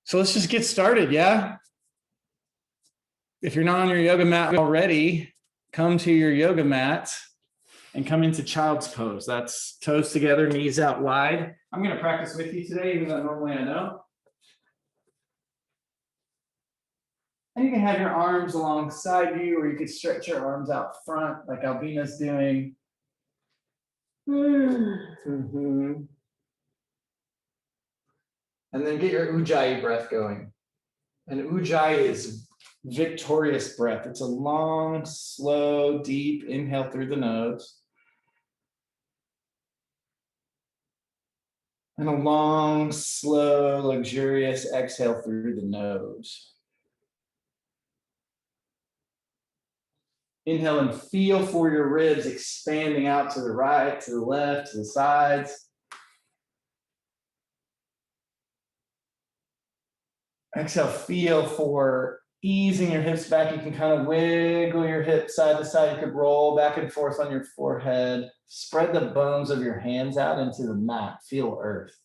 So let's just get started, yeah? If you're not on your yoga mat already, come to your yoga mat and come into child's pose. That's toes together, knees out wide. I'm going to practice with you today, even though normally I know. And you can have your arms alongside you, or you could stretch your arms out front like Albina's doing. Mm-hmm. And then get your Ujjayi breath going. And Ujjayi is victorious breath. It's a long, slow, deep inhale through the nose. And a long, slow, luxurious exhale through the nose. Inhale and feel for your ribs expanding out to the right, to the left, to the sides. Exhale, feel for easing your hips back. You can kind of wiggle your hips side to side. You could roll back and forth on your forehead. Spread the bones of your hands out into the mat. Feel earth.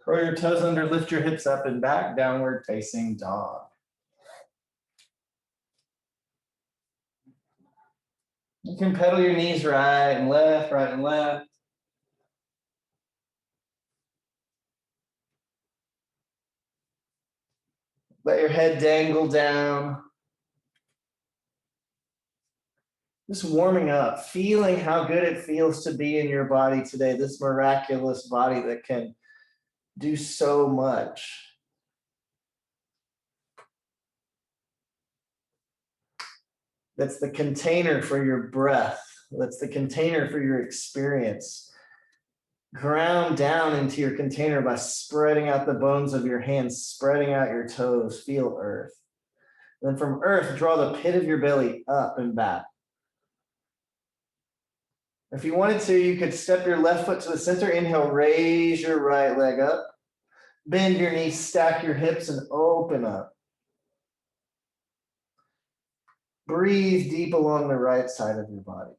Curl your toes under, lift your hips up and back, downward facing dog. You can pedal your knees right and left, right and left. Let your head dangle down. Just warming up, feeling how good it feels to be in your body today, this miraculous body that can do so much. That's the container for your breath. That's the container for your experience. Ground down into your container by spreading out the bones of your hands, spreading out your toes, feel earth. Then from earth, draw the pit of your belly up and back. If you wanted to, you could step your left foot to the center. Inhale, raise your right leg up. Bend your knees, stack your hips, and open up. Breathe deep along the right side of your body.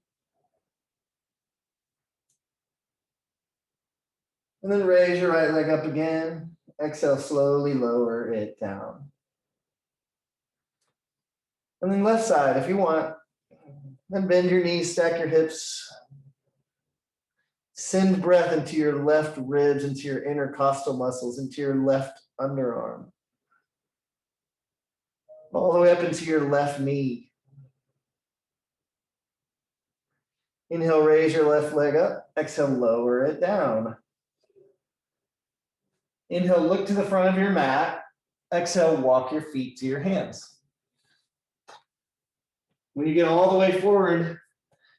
And then raise your right leg up again. Exhale, slowly lower it down. And then left side, if you want, then bend your knees, stack your hips. Send breath into your left ribs, into your intercostal muscles, into your left underarm. All the way up into your left knee. Inhale, raise your left leg up. Exhale, lower it down. Inhale, look to the front of your mat. Exhale, walk your feet to your hands. When you get all the way forward,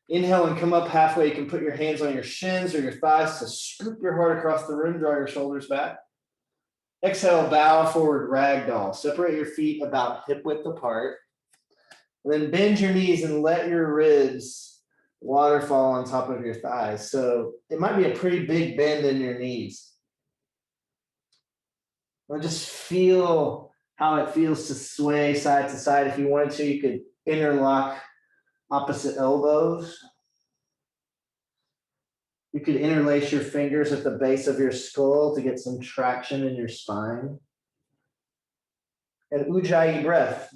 inhale and come up halfway. You can put your hands on your shins or your thighs to scoop your heart across the room, draw your shoulders back. Exhale, bow forward, ragdoll. Separate your feet about hip width apart. And then bend your knees and let your ribs waterfall on top of your thighs. So it might be a pretty big bend in your knees. Or just feel how it feels to sway side to side. If you wanted to, you could interlock opposite elbows. You could interlace your fingers at the base of your skull to get some traction in your spine. And Ujjayi breath.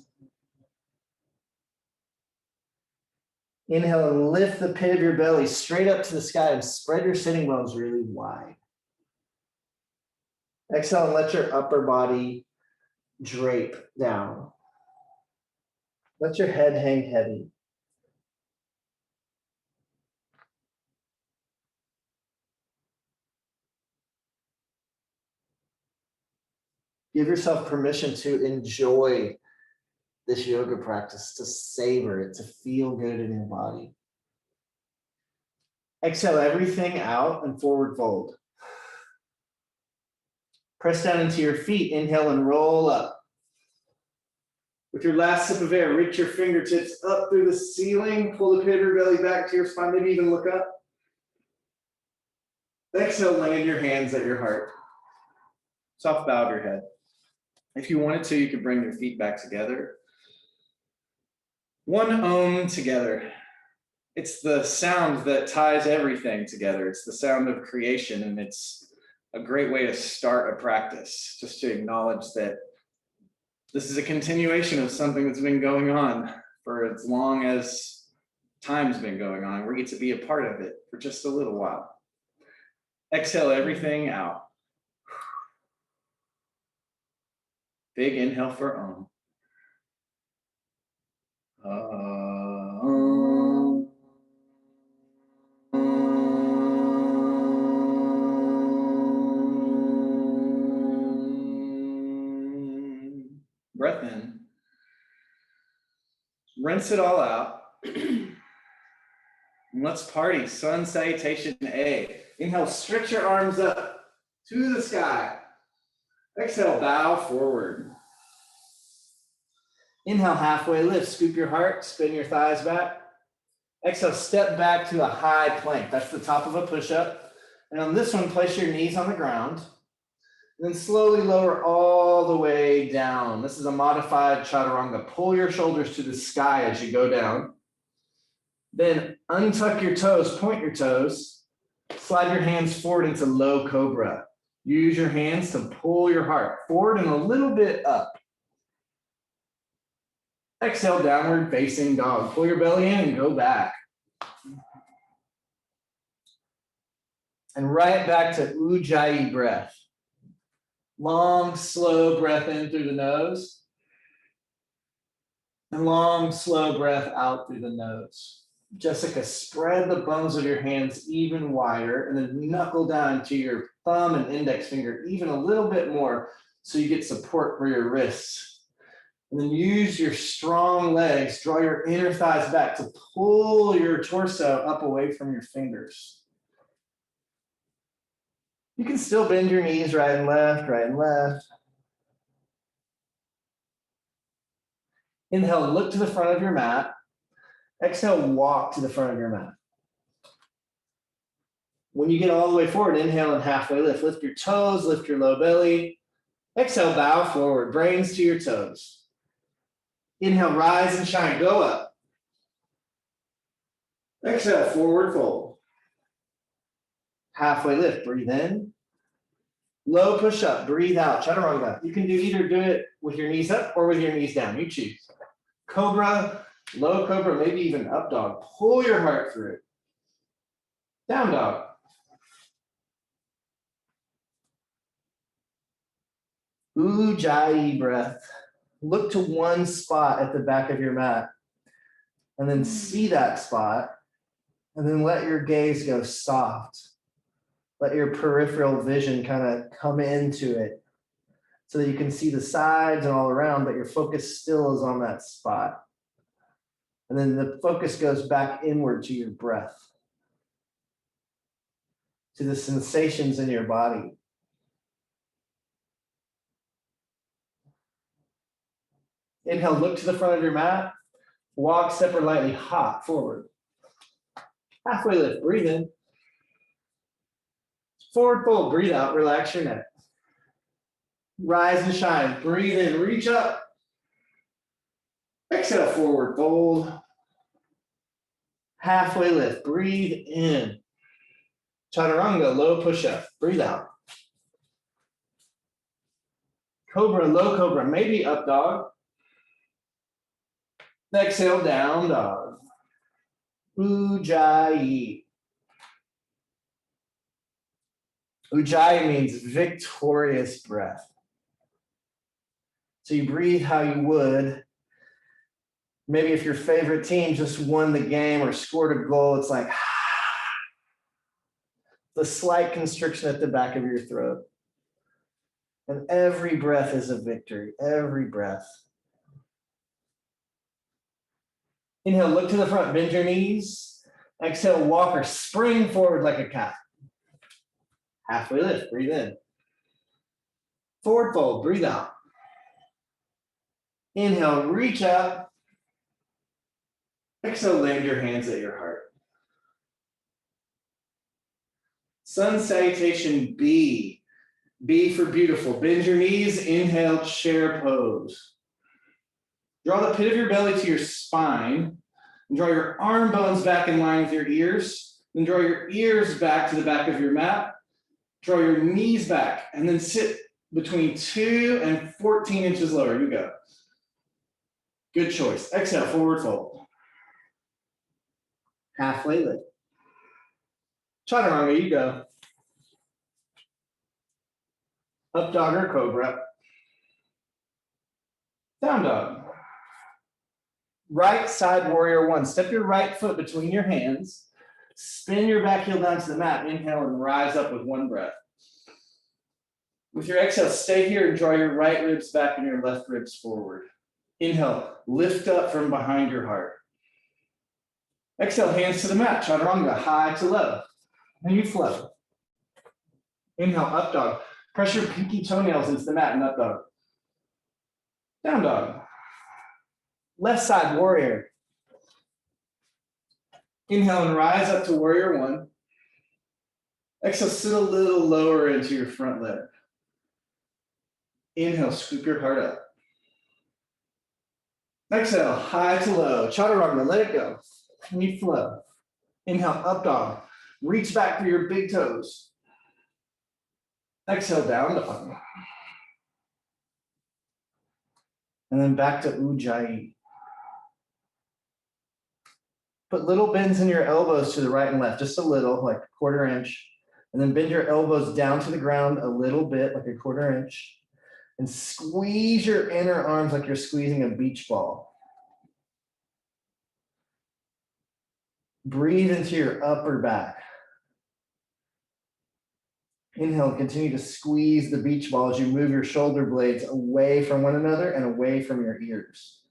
Inhale and lift the pit of your belly straight up to the sky and spread your sitting bones really wide. Exhale and let your upper body drape down. Let your head hang heavy. Give yourself permission to enjoy this yoga practice, to savor it, to feel good in your body. Exhale everything out and forward fold. Press down into your feet. Inhale and roll up. With your last sip of air, reach your fingertips up through the ceiling. Pull the pit of your belly back to your spine. Maybe even look up. Exhale, land your hands at your heart. Soft bow of your head. If you wanted to, you could bring your feet back together. One Om together. It's the sound that ties everything together. It's the sound of creation, and it's a great way to start a practice, just to acknowledge that this is a continuation of something that's been going on for as long as time's been going on. We get to be a part of it for just a little while. Exhale everything out. Big inhale for Om. Breath in. Rinse it all out. And let's party. Sun salutation A. Inhale, stretch your arms up to the sky. Exhale, bow forward. Inhale, halfway lift. Scoop your heart, spin your thighs back. Exhale, step back to a high plank. That's the top of a push-up. And on this one, place your knees on the ground. And then slowly lower all the way down. This is a modified chaturanga. Pull your shoulders to the sky as you go down. Then untuck your toes, point your toes. Slide your hands forward into low cobra. Use your hands to pull your heart forward and a little bit up. Exhale, downward facing dog. Pull your belly in and go back. And right back to Ujjayi breath. Long, slow breath in through the nose. And long, slow breath out through the nose. Jessica, spread the bums of your hands even wider and then knuckle down to your thumb and index finger even a little bit more so you get support for your wrists. And then use your strong legs, draw your inner thighs back to pull your torso up away from your fingers. You can still bend your knees right and left, right and left. Inhale, look to the front of your mat. Exhale, walk to the front of your mat. When you get all the way forward, inhale and halfway lift. Lift your toes, lift your low belly. Exhale, bow forward, brains to your toes. Inhale, rise and shine, go up. Exhale, forward fold. Halfway lift, breathe in. Low push up, breathe out, chaturanga. You can either do it with your knees up or with your knees down, you choose. Cobra, low cobra, maybe even up dog. Pull your heart through. Down dog. Ujjayi breath. Look to one spot at the back of your mat and then see that spot and then let your gaze go soft. Let your peripheral vision kind of come into it so that you can see the sides and all around, but your focus still is on that spot. And then the focus goes back inward to your breath, to the sensations in your body. Inhale, look to the front of your mat. Walk, step or lightly, hop forward. Halfway lift, breathe in. Forward fold, breathe out, relax your neck. Rise and shine, breathe in, reach up. Exhale, forward fold. Halfway lift, breathe in. Chaturanga, low push up, breathe out. Cobra, low cobra, maybe up dog. Exhale, down dog. Ujjayi. Ujjayi means victorious breath. So you breathe how you would. Maybe if your favorite team just won the game or scored a goal, it's like the slight constriction at the back of your throat. And every breath is a victory, every breath. Inhale, look to the front, bend your knees. Exhale, walk or spring forward like a cat. Halfway lift, breathe in. Forward fold, breathe out. Inhale, reach up. Exhale, land your hands at your heart. Sun salutation B. B for beautiful. Bend your knees, inhale, chair pose. Draw the pit of your belly to your spine And draw your arm bones back in line with your ears. Then draw your ears back to the back of your mat. Draw your knees back and then sit between 2 and 14 inches lower. You go. Good choice. Exhale, forward fold. Halfway lift. Chaturanga, you go. Up dog or cobra. Down dog. Right side warrior one. Step your right foot between your hands. Spin your back heel down to the mat. Inhale and rise up with one breath. With your exhale, stay here and draw your right ribs back and your left ribs forward. Inhale, lift up from behind your heart. Exhale, hands to the mat. Chaturanga, high to low. And you flow. Inhale, up dog. Press your pinky toenails into the mat and up dog. Down dog. Left side warrior. Inhale and rise up to warrior one. Exhale, sit a little lower into your front leg. Inhale, scoop your heart up. Exhale, high to low. Chaturanga, let it go. And you flow. Inhale, up dog. Reach back for your big toes. Exhale, down dog. And then back to Ujjayi. Put little bends in your elbows to the right and left, just a little, like a quarter inch. And then bend your elbows down to the ground a little bit, like a quarter inch. And squeeze your inner arms like you're squeezing a beach ball. Breathe into your upper back. Inhale, continue to squeeze the beach ball as you move your shoulder blades away from one another and away from your ears.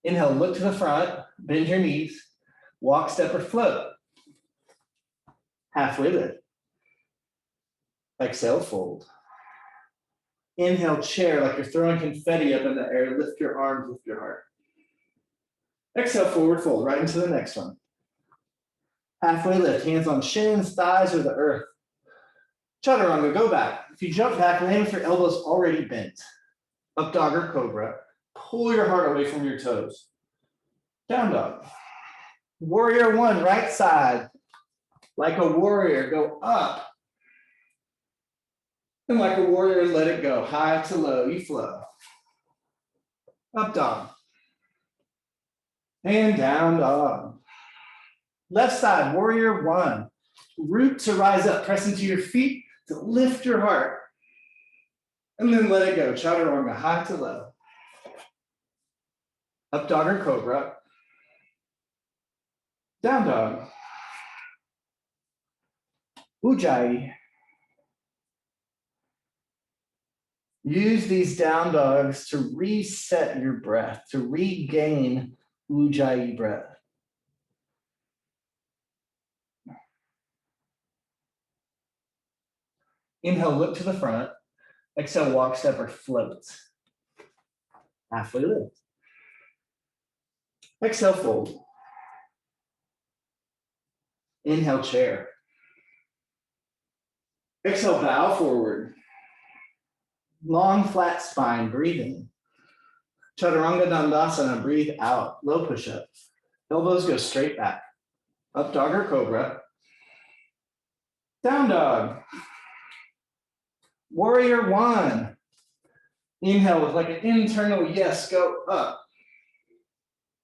Inhale, look to the front, bend your knees, walk, step, or float. Halfway lift. Exhale, fold. Inhale, chair, like you're throwing confetti up in the air. Lift your arms, lift your heart. Exhale, forward fold, right into the next one. Halfway lift, hands on shins, thighs, or the earth. Chaturanga, go back. If you jump back, land with your elbows already bent. Up dog or cobra. Pull your heart away from your toes. Down dog. Warrior one, right side. Like a warrior, go up. And like a warrior, let it go. High to low, you flow. Up dog. And down dog. Left side, warrior one. Root to rise up, press into your feet to lift your heart. And then let it go. Chaturanga, high to low. Up dog or cobra. Down dog. Ujjayi. Use these down dogs to reset your breath, to regain Ujjayi breath. Inhale, look to the front. Exhale, walk, step, or float. Halfway lift. Exhale, fold. Inhale, chair. Exhale, bow forward. Long, flat spine, breathe in. Chaturanga Dandasana, breathe out. Low push-up. Elbows go straight back. Up dog or cobra. Down dog. Warrior one. Inhale with like an internal yes, go up.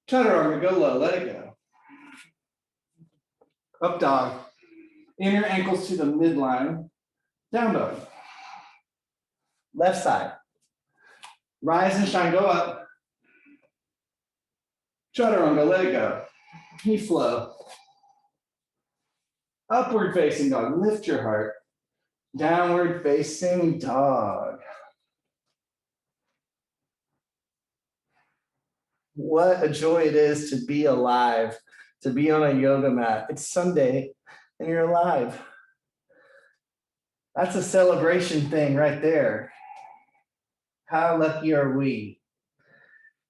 Chaturanga, go low, let it go. Up dog. Inner ankles to the midline. Down dog. Left side. Rise and shine, go up. Chaturanga, let it go. You flow. Upward facing dog, lift your heart. Downward facing dog. What a joy it is to be alive, to be on a yoga mat. It's Sunday and you're alive. That's a celebration thing right there. How lucky are we?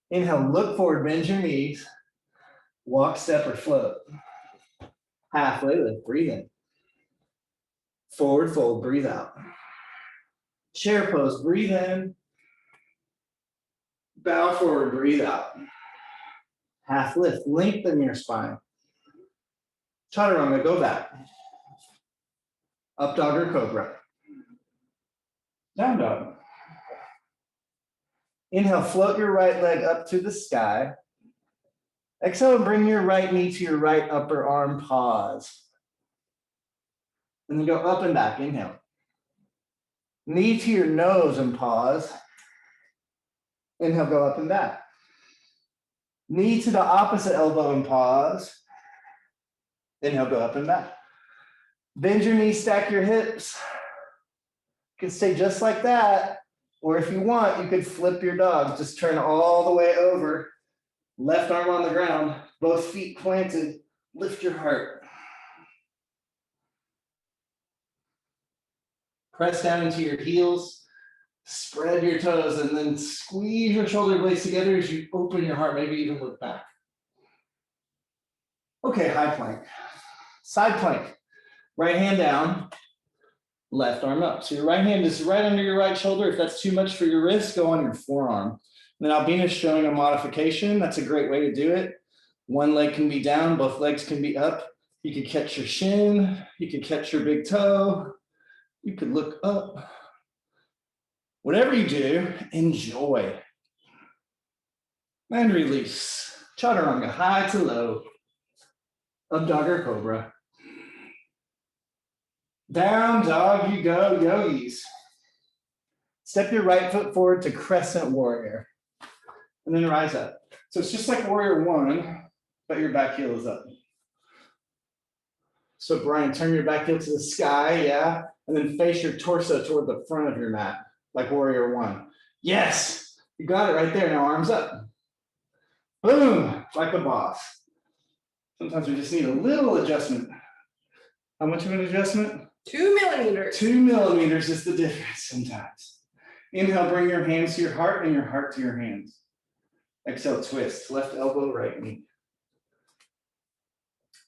Inhale, look forward, bend your knees. Walk, step, or float. Halfway lift, breathe in. Forward fold, breathe out. Chair pose, breathe in. Bow forward, breathe out. half lift, lengthen your spine. Chaturanga, go back. Up dog or cobra. Down dog. Inhale, float your right leg up to the sky. Exhale, bring your right knee to your right upper arm, pause. And then go up and back, inhale. Knee to your nose and pause. Inhale, go up and back. Knee to the opposite elbow and pause. Inhale, go up and back. Bend your knees, stack your hips. You can stay just like that. Or if you want, you could flip your dog. Just turn all the way over. Left arm on the ground, both feet planted. Lift your heart. Press down into your heels. Spread your toes and then squeeze your shoulder blades together as you open your heart, maybe even look back. Okay, high plank. Side plank. Right hand down, left arm up. So your right hand is right under your right shoulder. If that's too much for your wrist, go on your forearm. And then Albina is showing a modification. That's a great way to do it. One leg can be down, both legs can be up. You could catch your shin, you could catch your big toe, you could look up. Whatever you do, enjoy. And release. Chaturanga, high to low. Up dog or cobra. Down dog you go, yogis. Step your right foot forward to crescent warrior. And then rise up. So it's just like warrior one, but your back heel is up. So Brian, turn your back heel to the sky, yeah? And then face your torso toward the front of your mat, like warrior one. Yes, you got it right there. Now arms up. Boom, like a boss. Sometimes we just need a little adjustment. How much of an adjustment? 2 millimeters. 2 millimeters is the difference sometimes. Inhale, bring your hands to your heart and your heart to your hands. Exhale, twist, left elbow, right knee.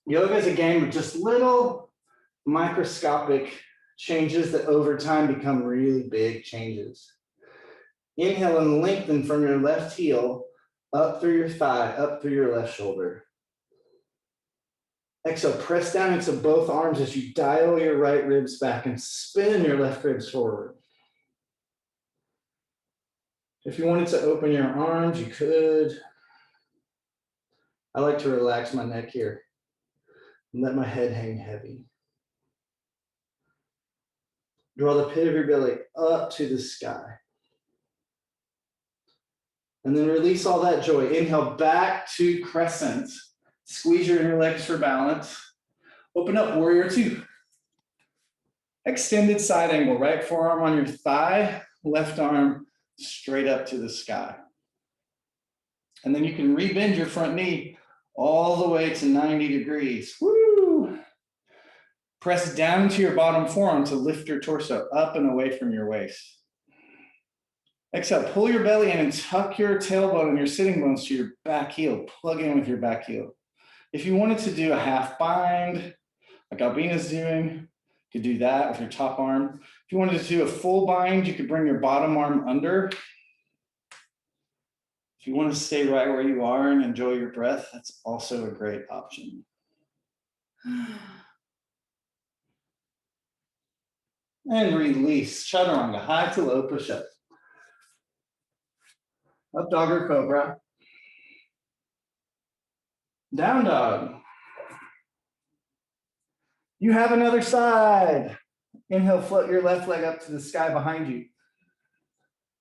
Yoga is a game of just little microscopic changes that over time become really big changes. Inhale and lengthen from your left heel, up through your thigh, up through your left shoulder. Exhale, press down into both arms as you dial your right ribs back and spin your left ribs forward. If you wanted to open your arms, you could. I like to relax my neck here and let my head hang heavy. Draw the pit of your belly up to the sky. And then release all that joy. Inhale back to crescent. Squeeze your inner legs for balance. Open up, warrior two. Extended side angle, right forearm on your thigh, left arm straight up to the sky. And then you can rebend your front knee all the way to 90 degrees. Woo! Press down into your bottom forearm to lift your torso up and away from your waist. Exhale, pull your belly in and tuck your tailbone and your sitting bones to your back heel. Plug in with your back heel. If you wanted to do a half bind, like Albina's doing, you could do that with your top arm. If you wanted to do a full bind, you could bring your bottom arm under. If you want to stay right where you are and enjoy your breath, that's also a great option. And release, chaturanga, high to low push-up. Up dog or cobra. Down dog. You have another side. Inhale, float your left leg up to the sky behind you.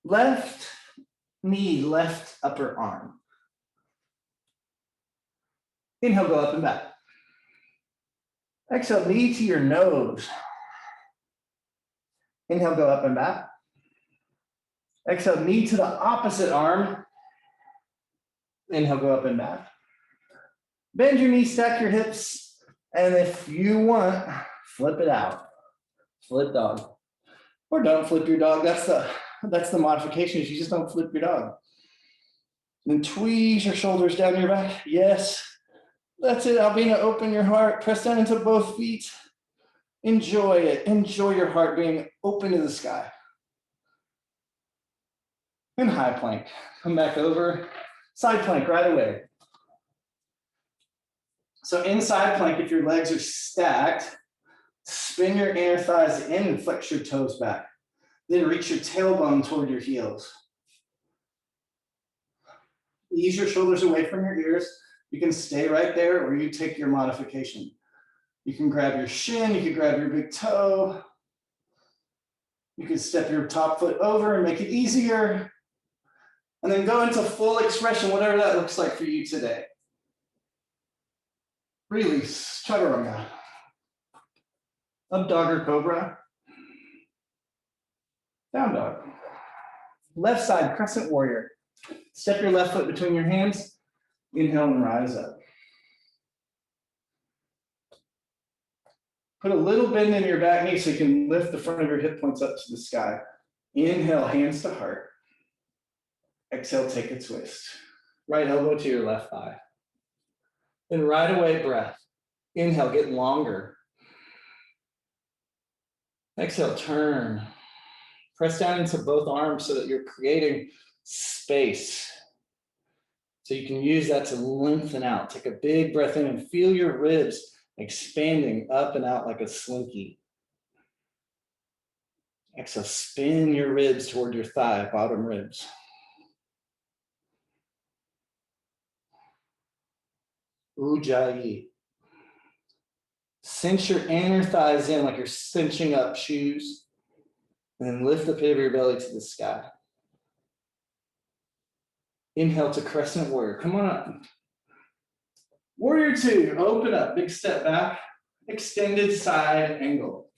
Left knee, left upper arm. Inhale, go up and back. Exhale, knee to your nose. Inhale, go up and back. Exhale, knee to the opposite arm. Inhale, go up and back. Bend your knees, stack your hips, and if you want, flip it out. Flip dog. Or don't flip your dog. That's the modification, is you just don't flip your dog. Then tweeze your shoulders down your back. Yes. That's it, Albina, open your heart. Press down into both feet. Enjoy it. Enjoy your heart being open to the sky. And high plank. Come back over. Side plank right away. So inside plank, if your legs are stacked, spin your inner thighs in and flex your toes back. Then reach your tailbone toward your heels. Ease your shoulders away from your ears. You can stay right there or you take your modification. You can grab your shin, you can grab your big toe. You can step your top foot over and make it easier. And then go into full expression, whatever that looks like for you today. Release, chaturanga. Up dog or cobra. Down dog. Left side, crescent warrior. Step your left foot between your hands. Inhale and rise up. Put a little bend in your back knee so you can lift the front of your hip points up to the sky. Inhale, hands to heart. Exhale, take a twist. Right elbow to your left thigh. Then right away breath. Inhale, get longer. Exhale, turn. Press down into both arms so that you're creating space. So you can use that to lengthen out. Take a big breath in and feel your ribs expanding up and out like a slinky. Exhale, spin your ribs toward your thigh, bottom ribs. Ujjayi. Cinch your inner thighs in like you're cinching up shoes. And then lift the pit of your belly to the sky. Inhale to crescent warrior. Come on up. Warrior two, open up, big step back, extended side angle.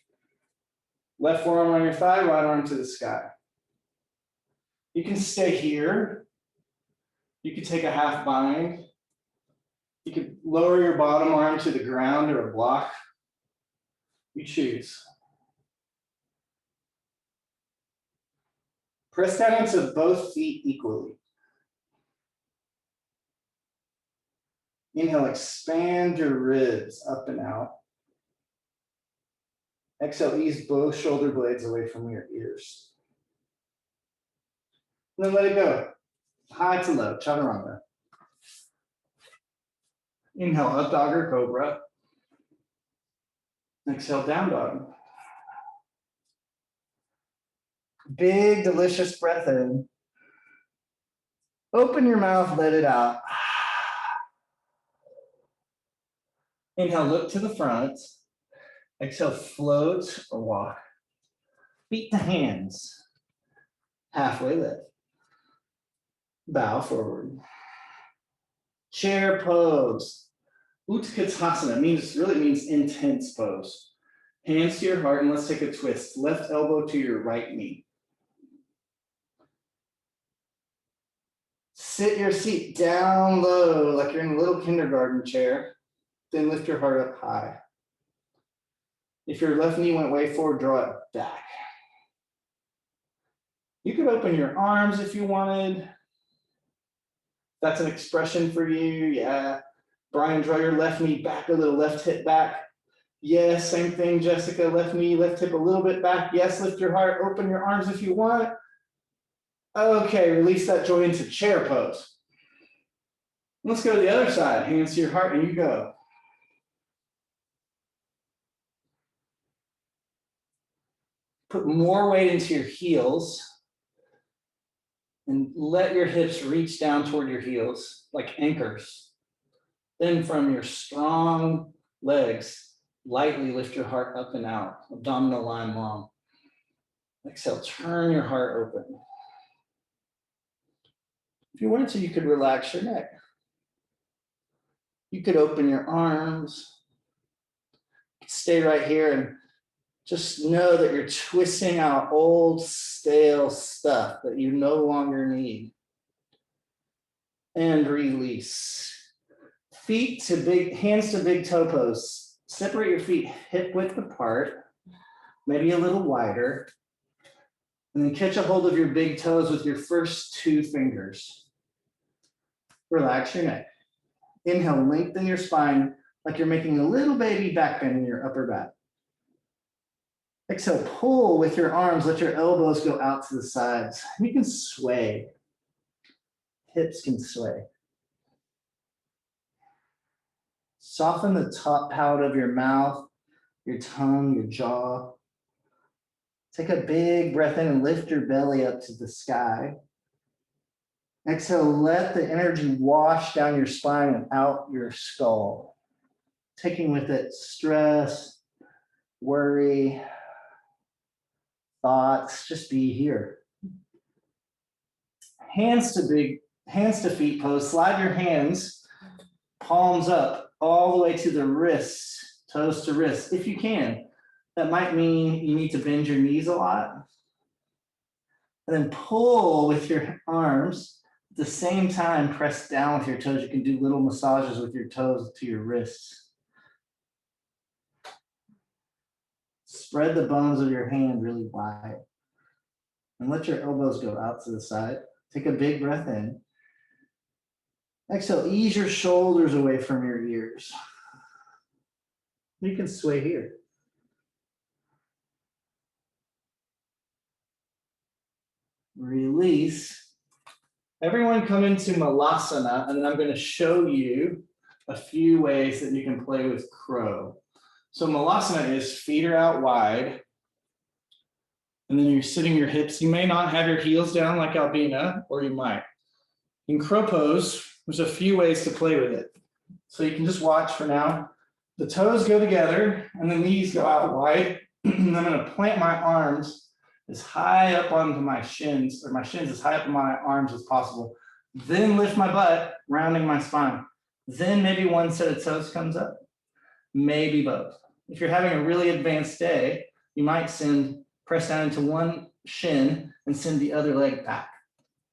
Left forearm on your thigh, right arm to the sky. You can stay here. You can take a half bind. You could lower your bottom arm to the ground or a block. You choose. Press down into both feet equally. Inhale, expand your ribs up and out. Exhale, ease both shoulder blades away from your ears. And then let it go. High to low, chaturanga. Inhale, up dog or cobra. Exhale, down dog. Big, delicious breath in. Open your mouth, let it out. Inhale, look to the front. Exhale, float or walk. Feet to hands. Halfway lift. Bow forward. Chair pose. Utkatasana really means intense pose. Hands to your heart and let's take a twist. Left elbow to your right knee. Sit your seat down low like you're in a little kindergarten chair. Then lift your heart up high. If your left knee went way forward, draw it back. You could open your arms if you wanted. That's an expression for you, yeah. Brian, draw your left knee back a little, left hip back. Yes, same thing, Jessica, left knee, left hip a little bit back. Yes, lift your heart, open your arms if you want. Okay, release that joy into chair pose. Let's go to the other side, hands to your heart, and you go. Put more weight into your heels and let your hips reach down toward your heels like anchors. Then from your strong legs, lightly lift your heart up and out, abdominal line long. Exhale, turn your heart open. If you wanted to, you could relax your neck. You could open your arms, stay right here and just know that you're twisting out old, stale stuff that you no longer need. And release. Feet to big, hands to big toe pose. Separate your feet hip width apart, maybe a little wider. And then catch a hold of your big toes with your first two fingers. Relax your neck. Inhale, lengthen your spine like you're making a little baby back bend in your upper back. Exhale, pull with your arms, let your elbows go out to the sides. You can sway. Hips can sway. Soften the top palate of your mouth, your tongue, your jaw. Take a big breath in and lift your belly up to the sky. Exhale, let the energy wash down your spine and out your skull. Taking with it stress, worry, thoughts, just be here. Hands to feet pose. Slide your hands, palms up, all the way to the wrists, toes to wrists, if you can. That might mean you need to bend your knees a lot. And then pull with your arms. At the same time, press down with your toes. You can do little massages with your toes to your wrists. Spread the bones of your hand really wide. And let your elbows go out to the side. Take a big breath in. Exhale, ease your shoulders away from your ears. You can sway here. Release. Everyone come into Malasana, and then I'm going to show you a few ways that you can play with crow. So Malasana is feet are out wide, and then you're sitting your hips. You may not have your heels down like Albina, or you might. In crow pose, there's a few ways to play with it. So you can just watch for now. The toes go together, and the knees go out wide. And I'm going to plant my arms as high up onto my shins, or my shins as high up on my arms as possible. Then lift my butt, rounding my spine. Then maybe one set of toes comes up, maybe both. If you're having a really advanced day, you might press down into one shin and send the other leg back.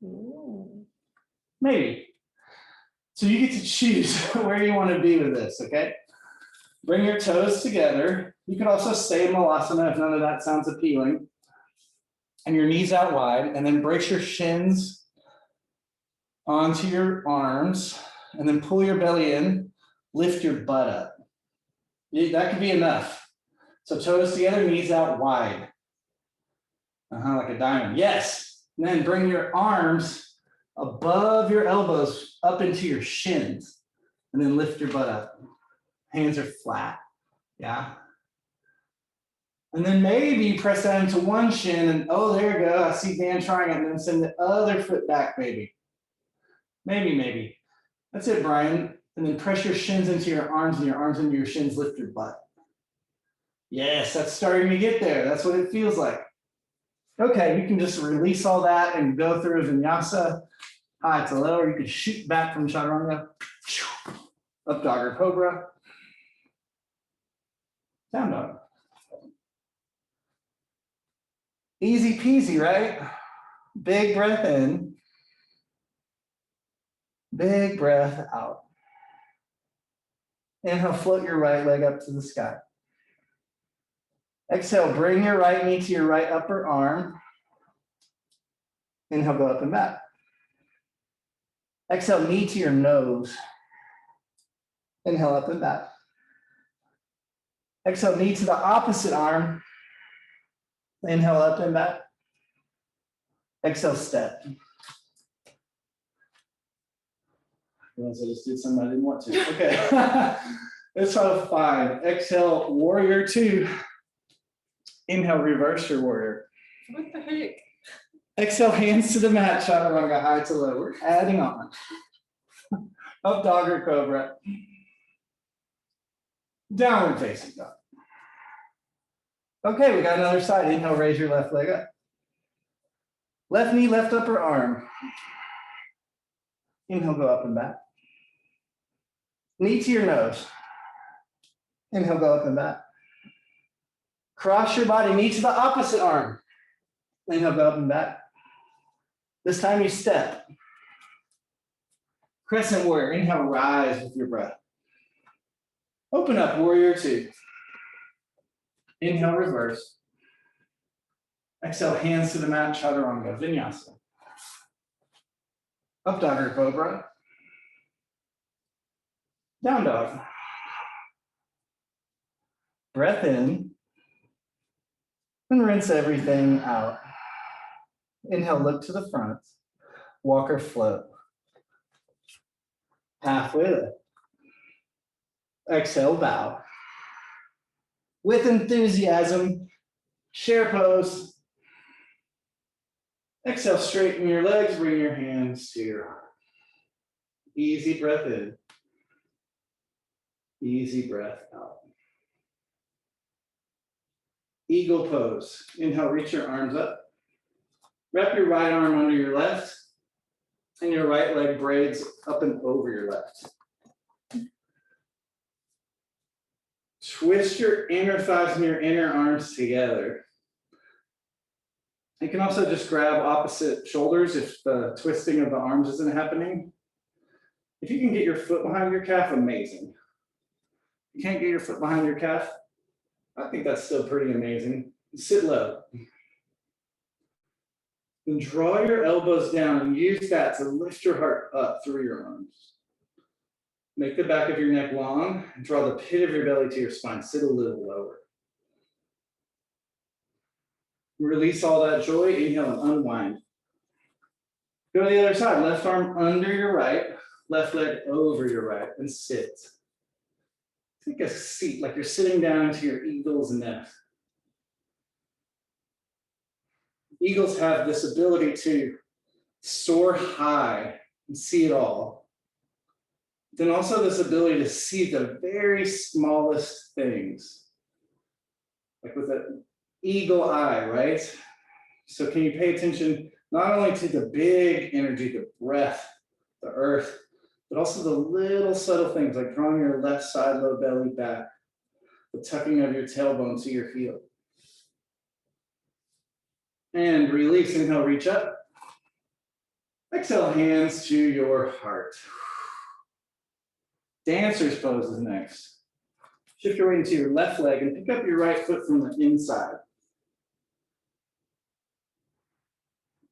Ooh. Maybe. So you get to choose where you want to be with this, okay? Bring your toes together. You could also stay in Malasana if none of that sounds appealing. And your knees out wide, and then brace your shins onto your arms, and then pull your belly in, lift your butt up. That could be enough. So toes together, knees out wide. Like a diamond. Yes. And then bring your arms above your elbows up into your shins, and then lift your butt up. Hands are flat. Yeah. And then maybe press down into one shin, and oh, there you go. I see Dan trying it, and then send the other foot back, maybe. Maybe. That's it, Brian. And then press your shins into your arms, and your arms into your shins, lift your butt. Yes, that's starting to get there. That's what it feels like. Okay, you can just release all that and go through a vinyasa, high to low, or you could shoot back from chaturanga, up dog or cobra, down dog. Easy peasy, right? Big breath in, big breath out. Inhale, float your right leg up to the sky. Exhale, bring your right knee to your right upper arm. Inhale, go up and back. Exhale, knee to your nose. Inhale, up and back. Exhale, knee to the opposite arm. Inhale, up and back. Exhale, step. I just did something I didn't want to. Okay. Let's try to 5. Exhale, warrior 2. Inhale, reverse your warrior. What the heck? Exhale, hands to the mat, chaturanga, high to low. We're adding on. Up dog or cobra. Downward facing dog. Okay, we got another side. Inhale, raise your left leg up. Left knee, left upper arm. Inhale, go up and back. Knee to your nose. Inhale, go up and back. Cross your body, knee to the opposite arm. Inhale, go up and back. This time you step. Crescent warrior. Inhale, rise with your breath. Open up, warrior 2. Inhale, reverse. Exhale, hands to the mat, chaturanga, vinyasa. Up dog or cobra. Down dog. Breath in. And rinse everything out. Inhale, look to the front. Walk or float. Halfway lift. Exhale, bow. With enthusiasm, chair pose. Exhale, straighten your legs, bring your hands to your heart. Easy breath in. Easy breath out. Eagle pose. Inhale, reach your arms up. Wrap your right arm under your left, and your right leg braids up and over your left. Twist your inner thighs and your inner arms together. You can also just grab opposite shoulders if the twisting of the arms isn't happening. If you can get your foot behind your calf, amazing. If you can't get your foot behind your calf, I think that's still pretty amazing. Sit low. And draw your elbows down and use that to lift your heart up through your arms. Make the back of your neck long and draw the pit of your belly to your spine. Sit a little lower. Release all that joy. Inhale and unwind. Go to the other side. Left arm under your right, left leg over your right, and sit. Take a seat like you're sitting down into your eagle's nest. Eagles have this ability to soar high and see it all. Then also this ability to see the very smallest things. Like with an eagle eye, right? So can you pay attention not only to the big energy, the breath, the earth, but also the little subtle things like drawing your left side low belly back, the tucking of your tailbone to your heel. And release, inhale, reach up. Exhale, hands to your heart. Dancer's pose is next. Shift your weight into your left leg and pick up your right foot from the inside.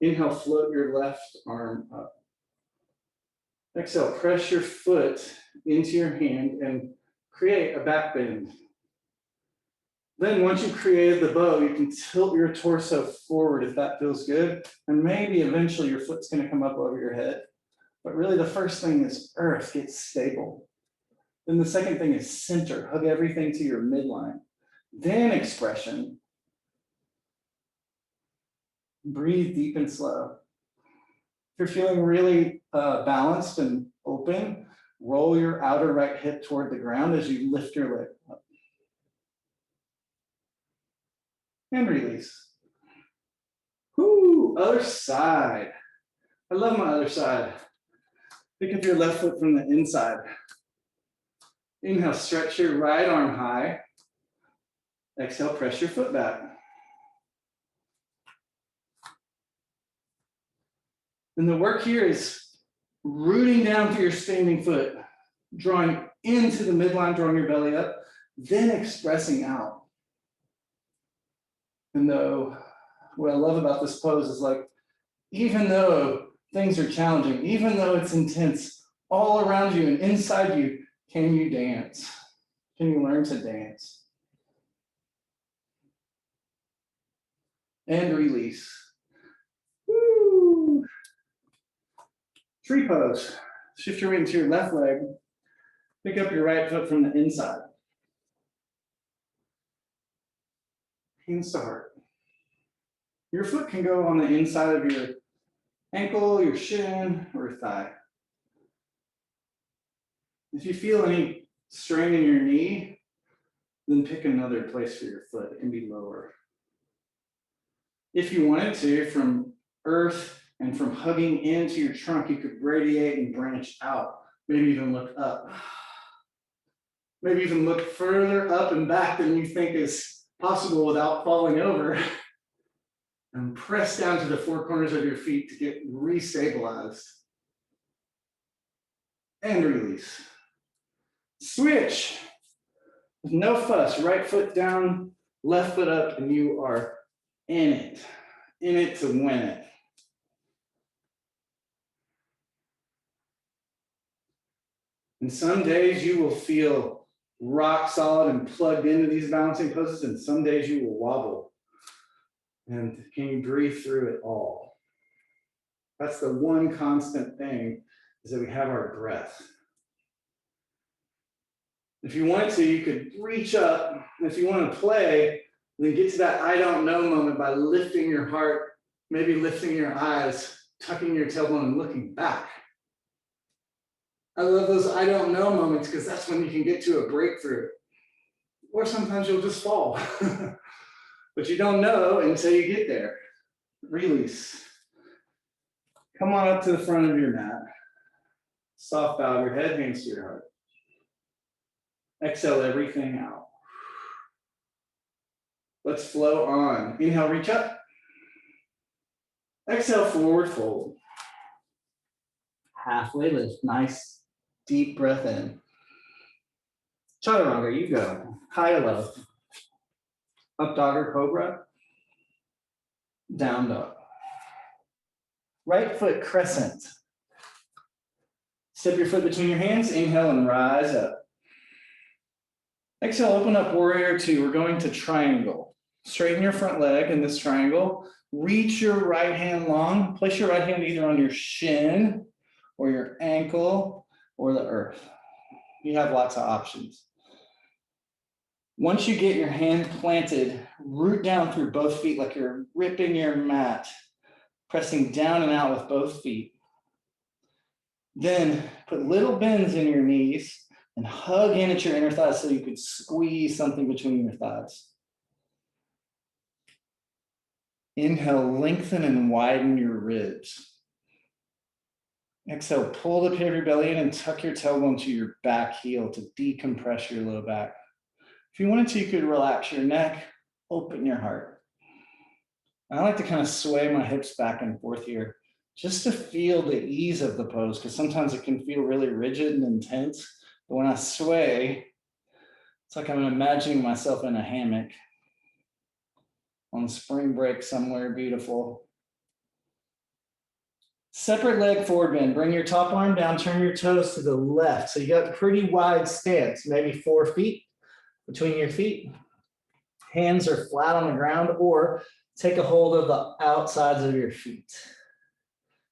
Inhale, float your left arm up. Exhale, press your foot into your hand and create a back bend. Then once you've created the bow, you can tilt your torso forward if that feels good. And maybe eventually your foot's gonna come up over your head. But really the first thing is earth, get stable. Then the second thing is center, hug everything to your midline. Then expression. Breathe deep and slow. If you're feeling really balanced and open, roll your outer right hip toward the ground as you lift your leg up. And release. Whoo, other side. I love my other side. Pick up your left foot from the inside. Inhale, stretch your right arm high. Exhale, press your foot back. And the work here is rooting down through your standing foot, drawing into the midline, drawing your belly up, then expressing out. And though what I love about this pose is like, even though things are challenging, even though it's intense all around you and inside you, can you dance? Can you learn to dance? And release. Woo! Tree pose. Shift your weight into your left leg. Pick up your right foot from the inside. Hands to heart. Your foot can go on the inside of your ankle, your shin, or thigh. If you feel any strain in your knee, then pick another place for your foot. It can be lower. If you wanted to, from earth and from hugging into your trunk, you could radiate and branch out. Maybe even look up. Maybe even look further up and back than you think is possible without falling over. And press down to the four corners of your feet to get restabilized. And release. Switch. With no fuss, right foot down, left foot up, and you are in it to win it. And some days you will feel rock solid and plugged into these balancing poses, and some days you will wobble. And can you breathe through it all? That's the one constant thing, is that we have our breath. If you wanted to, you could reach up. If you want to play, then get to that I don't know moment by lifting your heart, maybe lifting your eyes, tucking your tailbone and looking back. I love those I don't know moments because that's when you can get to a breakthrough. Or sometimes you'll just fall. But you don't know until you get there. Release. Come on up to the front of your mat. Soft bow of your head, hands to your heart. Exhale everything out. Let's flow on. Inhale, reach up. Exhale, forward fold. Halfway lift. Nice deep breath in. Chaturanga, you go. High or low. Up dog or cobra. Down dog. Right foot crescent. Step your foot between your hands. Inhale and rise up. Exhale, open up warrior two. We're going to triangle. Straighten your front leg in this triangle. Reach your right hand long. Place your right hand either on your shin or your ankle or the earth. You have lots of options. Once you get your hand planted, root down through both feet like you're ripping your mat, pressing down and out with both feet. Then put little bends in your knees and hug in at your inner thighs so you could squeeze something between your thighs. Inhale, lengthen and widen your ribs. Exhale, pull the pit of your belly in and tuck your tailbone to your back heel to decompress your low back. If you wanted to, you could relax your neck, open your heart. I like to kind of sway my hips back and forth here just to feel the ease of the pose, because sometimes it can feel really rigid and intense. But when I sway, it's like I'm imagining myself in a hammock on spring break somewhere beautiful. Separate leg forward bend. Bring your top arm down, turn your toes to the left. So you got a pretty wide stance, maybe 4 feet between your feet. Hands are flat on the ground, or take a hold of the outsides of your feet.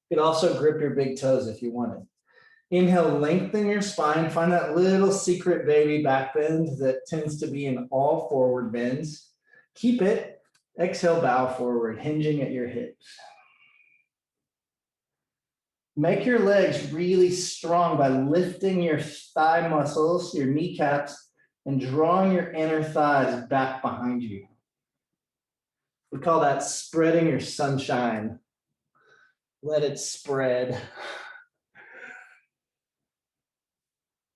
You could also grip your big toes if you wanted. Inhale, lengthen your spine. Find that little secret baby back bend that tends to be in all forward bends. Keep it. Exhale, bow forward, hinging at your hips. Make your legs really strong by lifting your thigh muscles, your kneecaps, and drawing your inner thighs back behind you. We call that spreading your sunshine. Let it spread.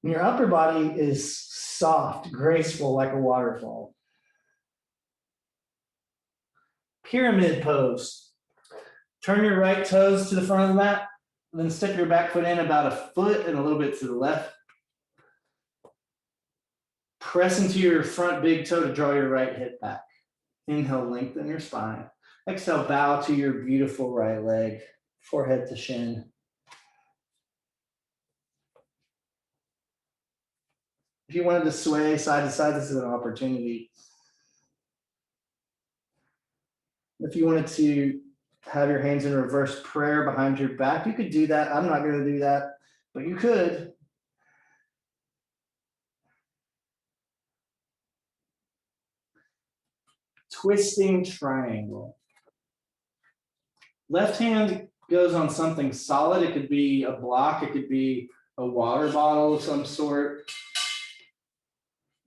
Your upper body is soft, graceful like a waterfall. Pyramid pose. Turn your right toes to the front of the mat, then step your back foot in about a foot and a little bit to the left. Press into your front big toe to draw your right hip back. Inhale, lengthen your spine. Exhale, bow to your beautiful right leg, forehead to shin. If you wanted to sway side to side, this is an opportunity. If you wanted to have your hands in reverse prayer behind your back, you could do that. I'm not going to do that, but you could. Twisting triangle. Left hand goes on something solid. It could be a block. It could be a water bottle of some sort.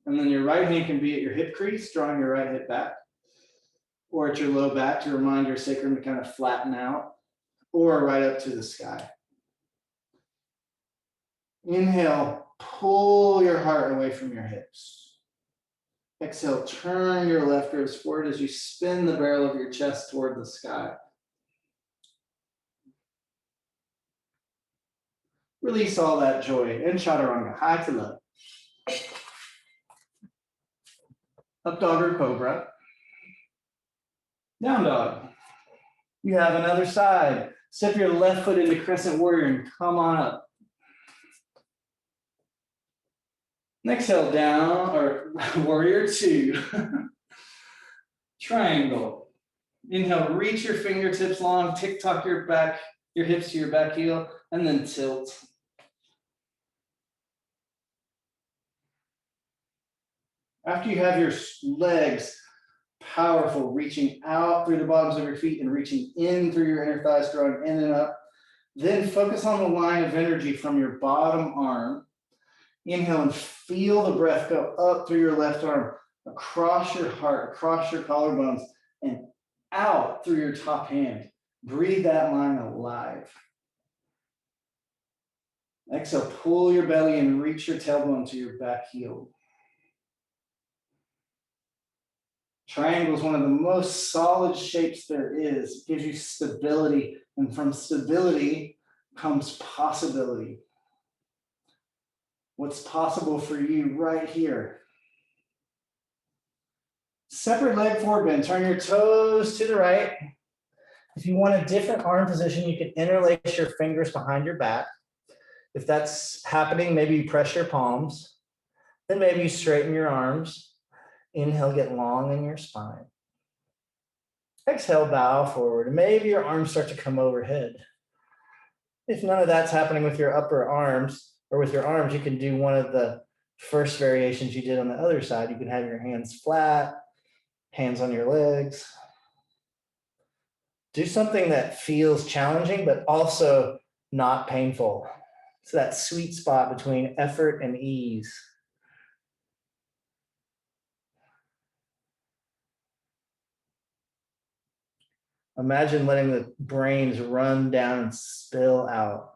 And then your right hand can be at your hip crease, drawing your right hip back, or at your low back to remind your sacrum to kind of flatten out, or right up to the sky. Inhale, pull your heart away from your hips. Exhale, turn your left ribs forward as you spin the barrel of your chest toward the sky. Release all that joy in chaturanga, high to low. Up dog or cobra. Down dog. You have another side. Step your left foot into crescent warrior and come on up. Exhale, down, or warrior two. Triangle. Inhale, reach your fingertips long, tick-tock your hips to your back heel, and then tilt. After you have your legs powerful, reaching out through the bottoms of your feet and reaching in through your inner thighs, drawing in and up, then focus on the line of energy from your bottom arm. Inhale and feel the breath go up through your left arm, across your heart, across your collarbones, and out through your top hand. Breathe that line alive. Exhale, pull your belly and reach your tailbone to your back heel. Triangle is one of the most solid shapes there is. It gives you stability, and from stability comes possibility. What's possible for you right here? Separate leg forward bend. Turn your toes to the right. If you want a different arm position, you can interlace your fingers behind your back. If that's happening, maybe you press your palms. Then maybe you straighten your arms. Inhale, get long in your spine. Exhale, bow forward. Maybe your arms start to come overhead. If none of that's happening with your upper arms or with your arms, you can do one of the first variations you did on the other side. You can have your hands flat, hands on your legs. Do something that feels challenging, but also not painful. It's that sweet spot between effort and ease. Imagine letting the brains run down and spill out.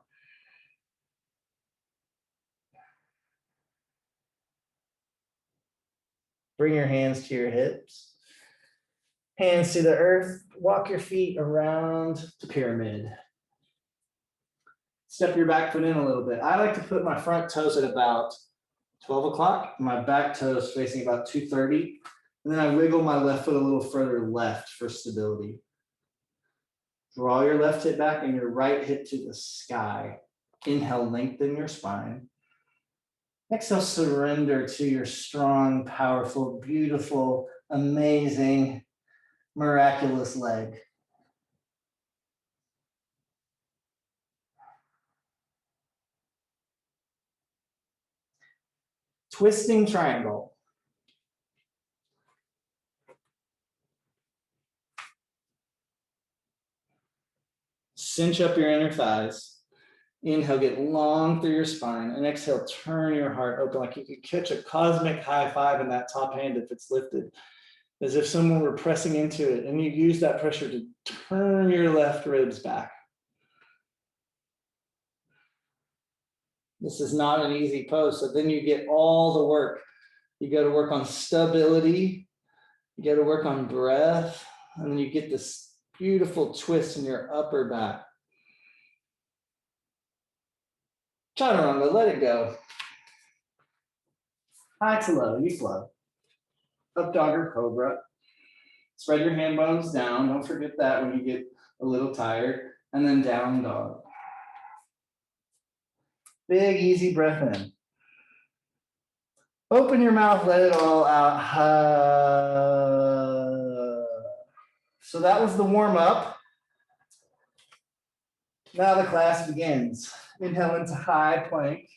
Bring your hands to your hips. Hands to the earth. Walk your feet around the pyramid. Step your back foot in a little bit. I like to put my front toes at about 12 o'clock, my back toes facing about 2:30, and then I wiggle my left foot a little further left for stability. Draw your left hip back and your right hip to the sky. Inhale, lengthen your spine. Exhale, surrender to your strong, powerful, beautiful, amazing, miraculous leg. Twisting triangle. Cinch up your inner thighs. Inhale, get long through your spine, and exhale, turn your heart open like you could catch a cosmic high five in that top hand if it's lifted, as if someone were pressing into it, and you use that pressure to turn your left ribs back. This is not an easy pose, so then you get all the work. You got to work on stability, you got to work on breath, and then you get this beautiful twist in your upper back. Chaturanga, let it go. High to low, you flow. Up dog or cobra. Spread your hand bones down. Don't forget that when you get a little tired. And then down dog. Big, easy breath in. Open your mouth, let it all out. So that was the warm up. Now the class begins. Inhale into high plank.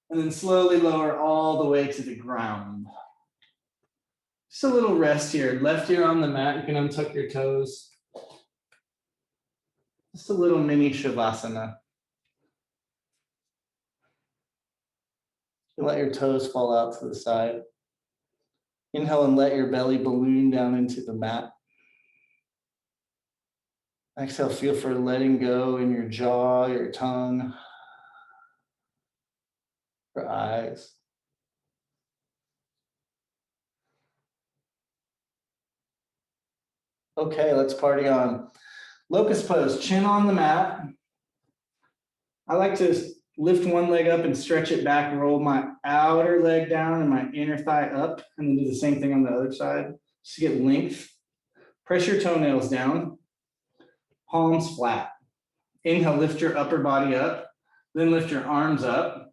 And then slowly lower all the way to the ground. Just a little rest here. Left ear on the mat. You can untuck your toes. Just a little mini shavasana. You let your toes fall out to the side. Inhale and let your belly balloon down into the mat. Exhale, feel for letting go in your jaw, your tongue, your eyes. Okay, let's party on. Locust pose, chin on the mat. I like to lift one leg up and stretch it back, roll my outer leg down and my inner thigh up, and then do the same thing on the other side. Just to get length. Press your toenails down. Palms flat. Inhale, lift your upper body up, then lift your arms up.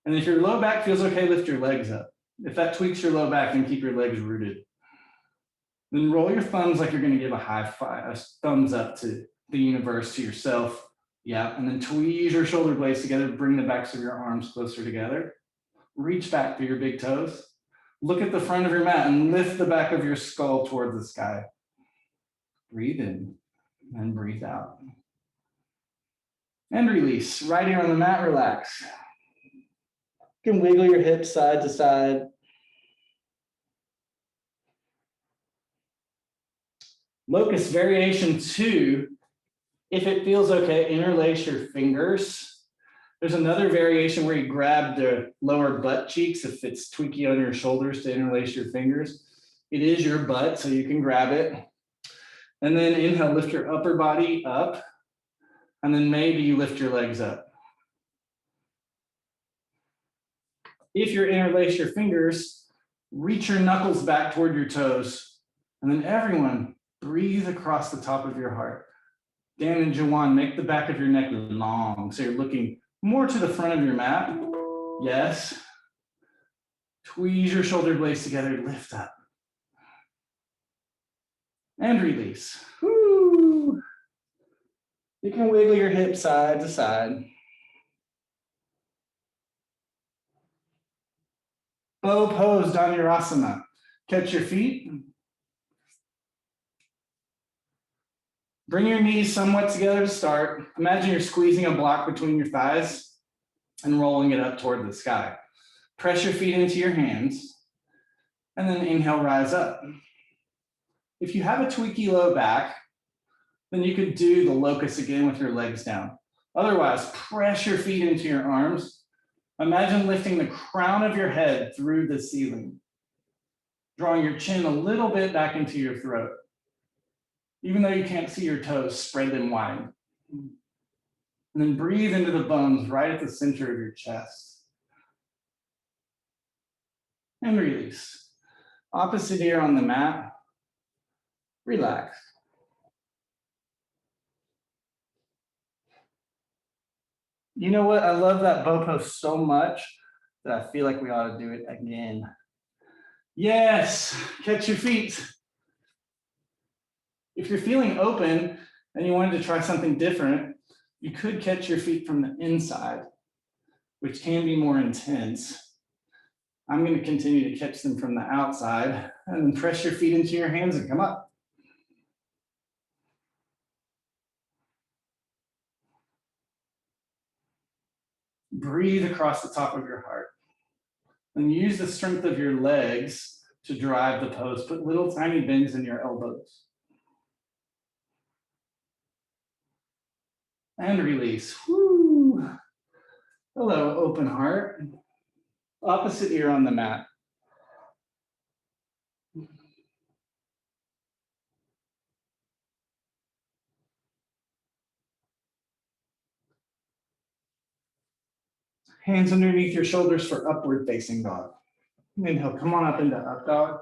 And if your low back feels okay, lift your legs up. If that tweaks your low back, then keep your legs rooted. Then roll your thumbs like you're going to give a high five, a thumbs up to the universe, to yourself. Yeah, and then tweeze your shoulder blades together, bring the backs of your arms closer together. Reach back through your big toes. Look at the front of your mat and lift the back of your skull toward the sky. Breathe in and breathe out. And release. Right here on the mat, relax. You can wiggle your hips side to side. Locust variation 2. If it feels okay, interlace your fingers. There's another variation where you grab the lower butt cheeks if it's tweaky on your shoulders to interlace your fingers. It is your butt, so you can grab it. And then inhale, lift your upper body up. And then maybe you lift your legs up. If you interlace your fingers, reach your knuckles back toward your toes. And then everyone, breathe across the top of your heart. Dan and Jawan, make the back of your neck long. So you're looking more to the front of your mat. Yes. Squeeze your shoulder blades together, lift up. And release. Woo. You can wiggle your hips side to side. Bow pose, Dhanurasana. Catch your feet. Bring your knees somewhat together to start. Imagine you're squeezing a block between your thighs and rolling it up toward the sky. Press your feet into your hands, and then inhale, rise up. If you have a tweaky low back, then you could do the locust again with your legs down. Otherwise, press your feet into your arms. Imagine lifting the crown of your head through the ceiling, drawing your chin a little bit back into your throat. Even though you can't see your toes, spread them wide. And then breathe into the bones right at the center of your chest. And release. Opposite ear on the mat. Relax. You know what? I love that bow pose so much that I feel like we ought to do it again. Yes, catch your feet. If you're feeling open and you wanted to try something different, you could catch your feet from the inside, which can be more intense. I'm going to continue to catch them from the outside, and then press your feet into your hands and come up. Breathe across the top of your heart. And use the strength of your legs to drive the pose. Put little tiny bends in your elbows. And release. Woo. Hello, open heart. Opposite ear on the mat. Hands underneath your shoulders for upward facing dog. Inhale, come on up into up dog.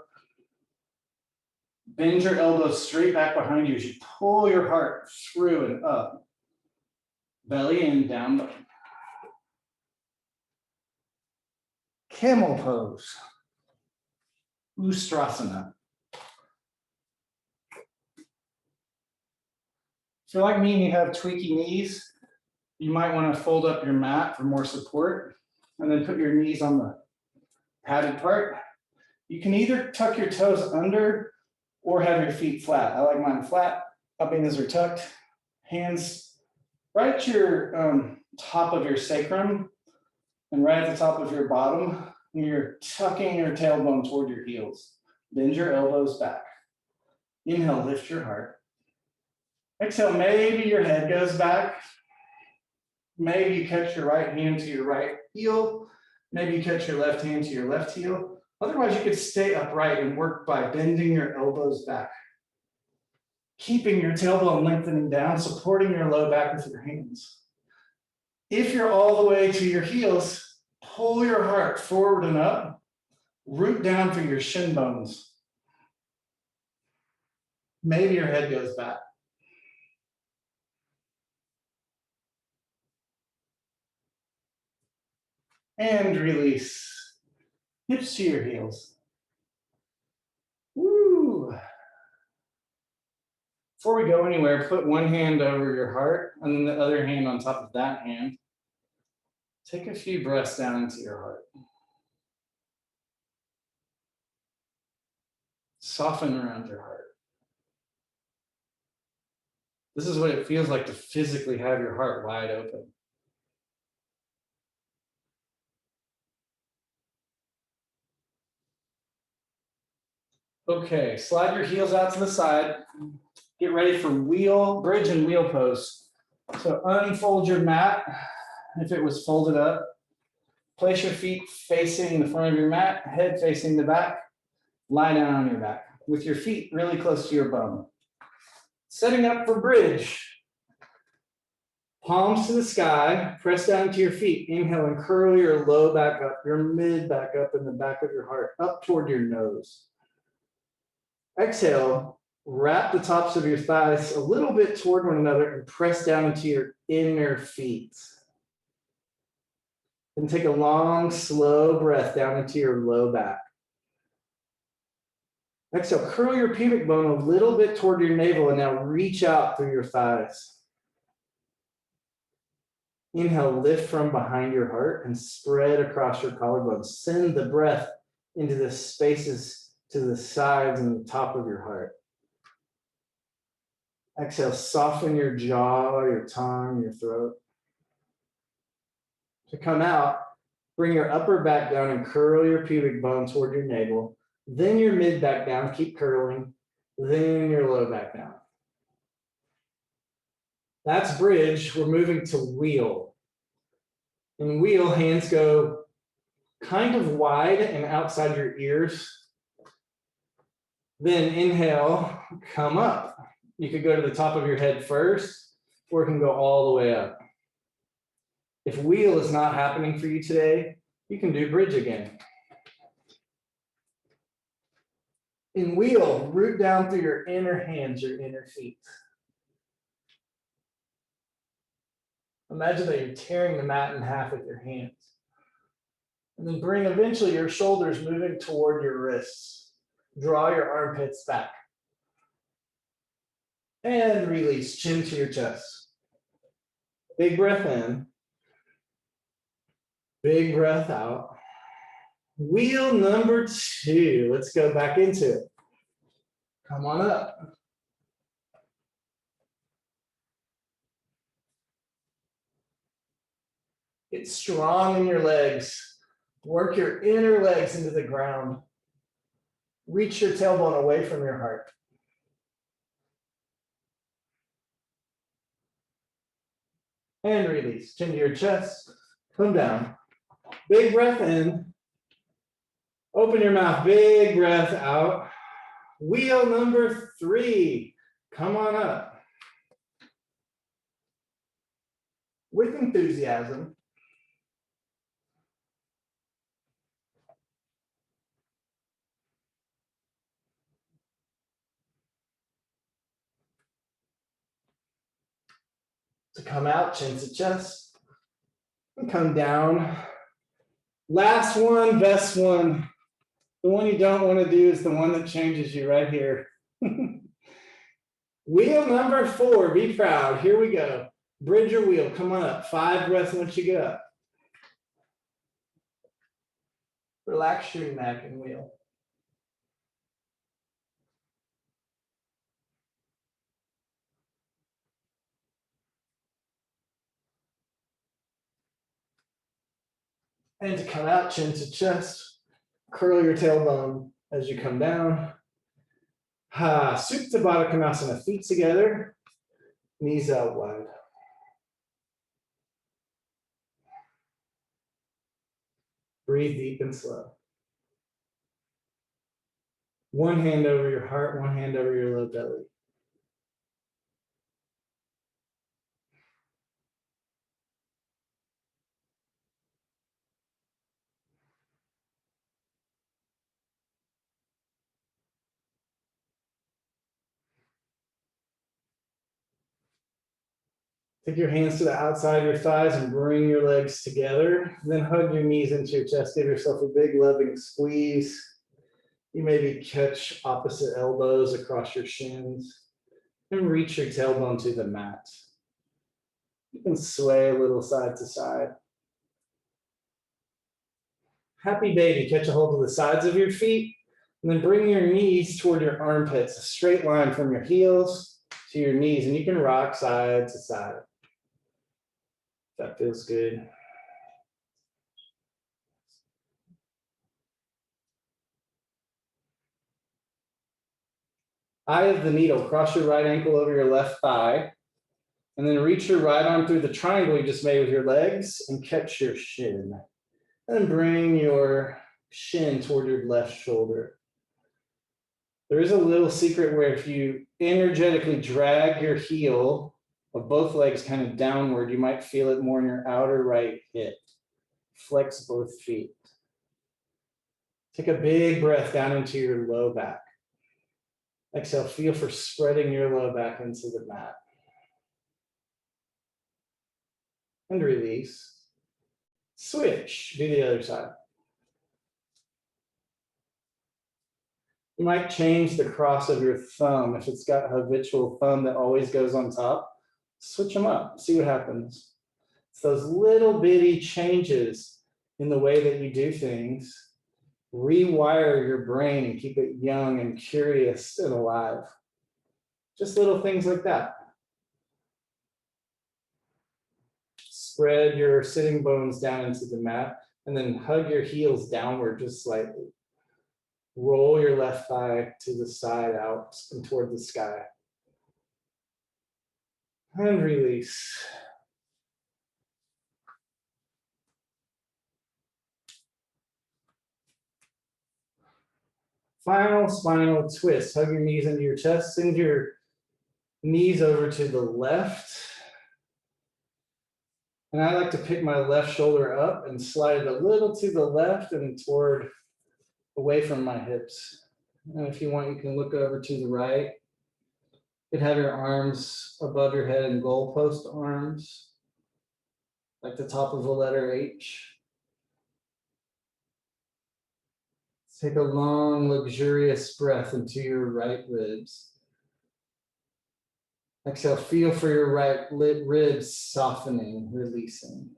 Bend your elbows straight back behind you as you pull your heart through and up. Belly in, down dog. Camel pose. Ustrasana. If you're like me and you have tweaky knees, you might want to fold up your mat for more support and then put your knees on the padded part. You can either tuck your toes under or have your feet flat. I like mine flat. Albinas are tucked. Hands right at your top of your sacrum and right at the top of your bottom. And you're tucking your tailbone toward your heels. Bend your elbows back. Inhale, lift your heart. Exhale, maybe your head goes back. Maybe you catch your right hand to your right heel. Maybe you catch your left hand to your left heel. Otherwise, you could stay upright and work by bending your elbows back. Keeping your tailbone lengthening down, supporting your low back with your hands. If you're all the way to your heels, pull your heart forward and up. Root down through your shin bones. Maybe your head goes back. And release. Hips to your heels. Woo. Before we go anywhere, put one hand over your heart and then the other hand on top of that hand. Take a few breaths down into your heart. Soften around your heart. This is what it feels like to physically have your heart wide open. Okay, slide your heels out to the side. Get ready for wheel, bridge and wheel pose. So unfold your mat if it was folded up. Place your feet facing the front of your mat, head facing the back. Lie down on your back with your feet really close to your bum. Setting up for bridge. Palms to the sky, press down to your feet. Inhale and curl your low back up, your mid back up in the back of your heart, up toward your nose. Exhale, wrap the tops of your thighs a little bit toward one another and press down into your inner feet. Then take a long, slow breath down into your low back. Exhale, curl your pubic bone a little bit toward your navel and now reach out through your thighs. Inhale, lift from behind your heart and spread across your collarbone. Send the breath into the spaces to the sides and the top of your heart. Exhale, soften your jaw, your tongue, your throat. To come out, bring your upper back down and curl your pubic bone toward your navel. Then your mid back down, keep curling. Then your low back down. That's bridge. We're moving to wheel. In wheel, hands go kind of wide and outside your ears. Then inhale, come up. You could go to the top of your head first, or it can go all the way up. If wheel is not happening for you today, you can do bridge again. In wheel, root down through your inner hands, your inner feet. Imagine that you're tearing the mat in half with your hands. And then bring eventually your shoulders moving toward your wrists. Draw your armpits back. And release, chin to your chest. Big breath in. Big breath out. Wheel number 2. Let's go back into it. Come on up. Get strong in your legs. Work your inner legs into the ground. Reach your tailbone away from your heart. And release. Chin to your chest. Come down. Big breath in. Open your mouth. Big breath out. Wheel number 3. Come on up. With enthusiasm. To come out, chin to chest. And come down. Last one, best one. The one you don't want to do is the one that changes you right here. Wheel number 4, be proud. Here we go. Bridge or wheel, come on up. 5 breaths once you get up. Relax your neck and wheel. And to come out, chin to chest. Curl your tailbone as you come down. Supta Baddha Konasana, feet together, knees out wide. Breathe deep and slow. One hand over your heart, one hand over your low belly. Take your hands to the outside of your thighs and bring your legs together. Then hug your knees into your chest. Give yourself a big loving squeeze. You maybe catch opposite elbows across your shins and reach your tailbone to the mat. You can sway a little side to side. Happy baby, catch a hold of the sides of your feet. And then bring your knees toward your armpits, a straight line from your heels to your knees, and you can rock side to side. That feels good. Eye of the needle, cross your right ankle over your left thigh, and then reach your right arm through the triangle you just made with your legs and catch your shin. And then bring your shin toward your left shoulder. There is a little secret where if you energetically drag your heel of both legs kind of downward, you might feel it more in your outer right hip. Flex both feet. Take a big breath down into your low back. Exhale, feel for spreading your low back into the mat. And release. Switch, do the other side. You might change the cross of your thumb. If it's got a habitual thumb that always goes on top, switch them up, see what happens. It's those little bitty changes in the way that you do things, rewire your brain and keep it young and curious and alive. Just little things like that. Spread your sitting bones down into the mat and then hug your heels downward just slightly. Roll your left thigh to the side out and toward the sky. And release. Final spinal twist. Hug your knees into your chest. Send your knees over to the left. And I like to pick my left shoulder up and slide it a little to the left and toward away from my hips. And if you want, you can look over to the right. You could have your arms above your head in goalpost arms, like the top of a letter H. Take a long, luxurious breath into your right ribs. Exhale, feel for your right ribs softening, releasing.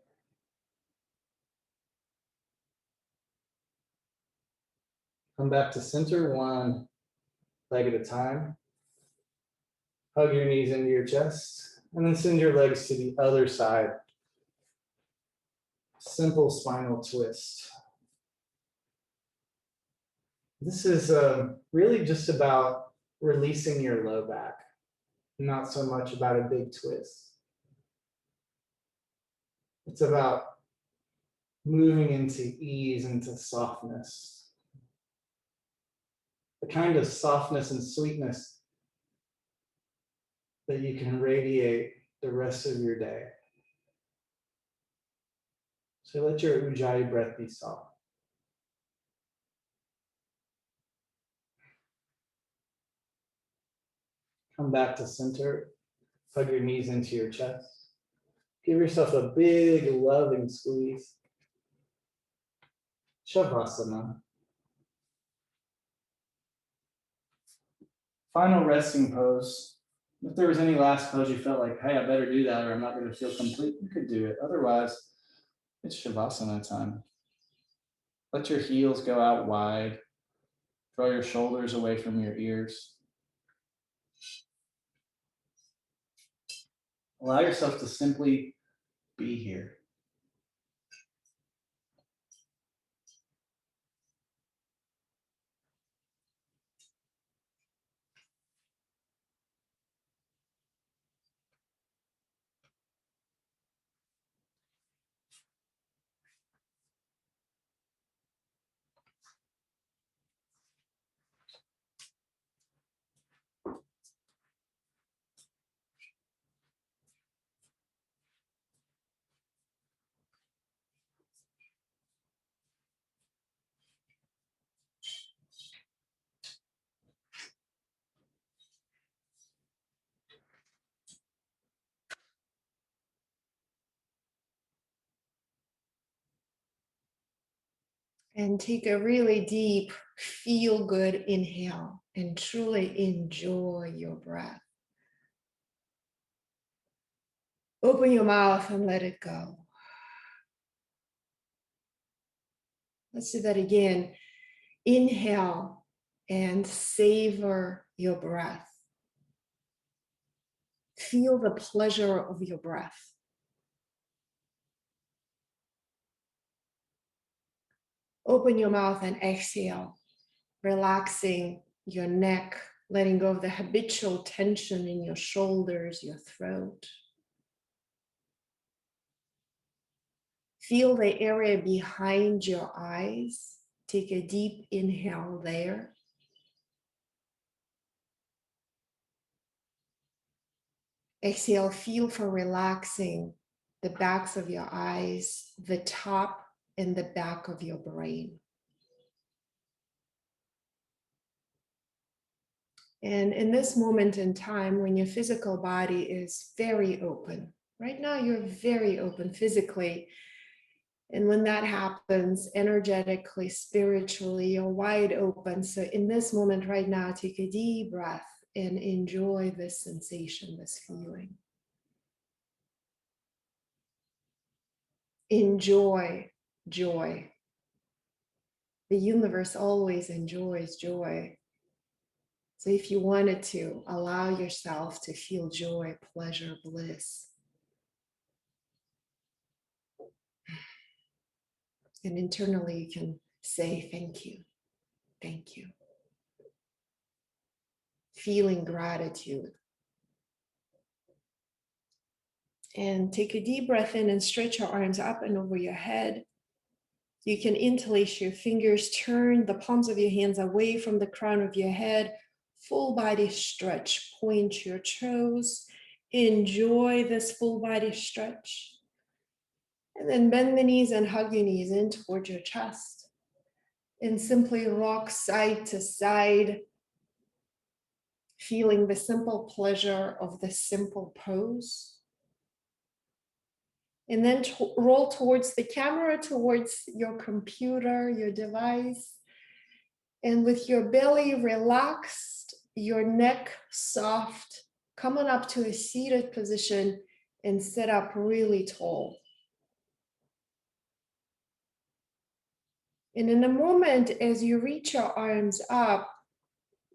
Come back to center, one leg at a time. Hug your knees into your chest, and then send your legs to the other side. Simple spinal twist. This is really just about releasing your low back, not so much about a big twist. It's about moving into ease, into softness. The kind of softness and sweetness that you can radiate the rest of your day. So let your Ujjayi breath be soft. Come back to center. Hug your knees into your chest. Give yourself a big, loving squeeze. Shavasana. Final resting pose. If there was any last pose you felt like, hey, I better do that or I'm not going to feel complete, you could do it. Otherwise, it's Shavasana time. Let your heels go out wide. Draw your shoulders away from your ears. Allow yourself to simply be here. And take a really deep, feel good inhale and truly enjoy your breath. Open your mouth and let it go. Let's do that again. Inhale and savor your breath. Feel the pleasure of your breath. Open your mouth and exhale, relaxing your neck, letting go of the habitual tension in your shoulders, your throat. Feel the area behind your eyes. Take a deep inhale there. Exhale, feel for relaxing the backs of your eyes, the top and the back of your brain. And in this moment in time, when your physical body is very open, right now you're very open physically. And when that happens, energetically, spiritually, you're wide open. So in this moment right now, take a deep breath and enjoy this sensation, this feeling. Enjoy joy. The universe always enjoys joy. So if you wanted to, allow yourself to feel joy, pleasure, bliss. And internally you can say, thank you, thank you. Feeling gratitude. And take a deep breath in and stretch your arms up and over your head. You can interlace your fingers, turn the palms of your hands away from the crown of your head. Full body stretch, point your toes. Enjoy this full body stretch. And then bend the knees and hug your knees in towards your chest. And simply rock side to side, feeling the simple pleasure of the simple pose. And then roll towards the camera, towards your computer, your device. And with your belly relaxed, your neck soft, come on up to a seated position and sit up really tall. And in a moment, as you reach your arms up,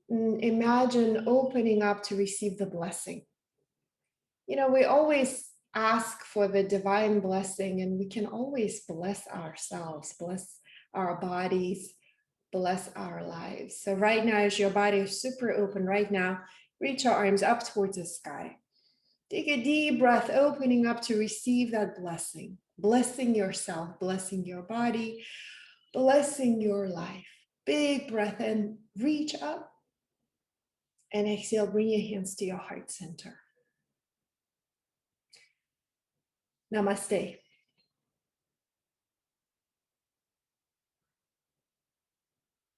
imagine opening up to receive the blessing. You know, we always ask for the divine blessing, and we can always bless ourselves, bless our bodies, bless our lives. So right now, as your body is super open right now, reach your arms up towards the sky. Take a deep breath, opening up to receive that blessing, blessing yourself, blessing your body, blessing your life. Big breath in, reach up, and exhale, bring your hands to your heart center. Namaste.